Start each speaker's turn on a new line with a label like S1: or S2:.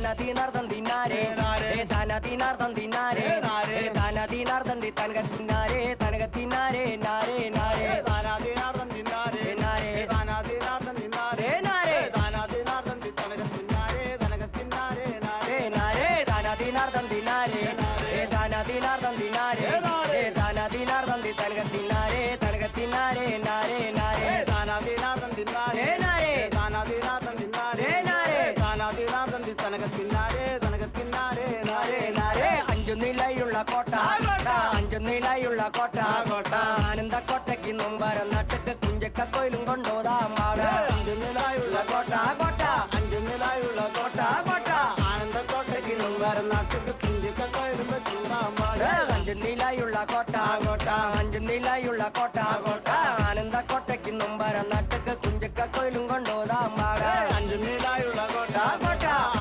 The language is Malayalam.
S1: ധനദിനാർദ്ദം തിന്നാരേ ധനദിനാർദ്ദം തിന്നാരേ ധനദിനാർദ്ദം തനകത്തിന്നാരേ തനകത്തിന്നാരേ നാരേ നാരേ
S2: ധനദിനാർദ്ദം തിന്നാരേ
S1: നാരേ
S2: ധനദിനാർദ്ദം തിന്നാരേ
S1: നാരേ
S2: ധനദിനാർദ്ദം തനകത്തിന്നാരേ തനകത്തിന്നാരേ നാരേ
S1: നാരേ ധനദിനാർദ്ദം തിന്നാരേ ധനദിനാർദ്ദം തിന്നാരേ ധനദിനാർദ്ദം തനകത്തിന്നാരേ തനകത്തിന്നാരേ നാരേ നാരേ
S2: ധനദിനാർദ്ദം തിന്നാരേ
S1: നാരേ
S2: ധനദിനാർദ്ദം തിന്നാരേ
S1: നാരേ
S2: ധനദിനാർദ്ദം തനകത്തിന്നാരേ തനകത്തിന്നാരേ നാരേ
S1: നാരേ അഞ്ചു നിലയുള്ള കോട്ട അഞ്ചു നിലയുള്ള കോട്ട ആനന്ദക്കോട്ടയ്ക്ക് നൊമ്പരം നട്ടക്ക് കുഞ്ചക്ക കോയിലും കൊണ്ടോതാം പാട
S2: അഞ്ചു നിലായുള്ള
S1: കോട്ട കോട്ട
S2: അഞ്ചു നിലായുള്ള
S1: കോട്ട കോട്ട
S2: ആനന്ദക്കോട്ടയ്ക്ക് നൊമ്പരം നാട്ടിൽ കുഞ്ചിക്ക കോയിലും ചൂടാമ്പാട്
S1: അഞ്ചു നിലയുള്ള കോട്ട അഞ്ചു നിലയുള്ള കോട്ട ആനന്ദക്കോട്ടയ്ക്ക് നൊമ്പരം നട്ടക്ക് കുഞ്ചക്ക കോയിലും കൊണ്ടോതാം പാട
S2: അഞ്ചു നിലായുള്ള കോട്ട
S1: കോട്ട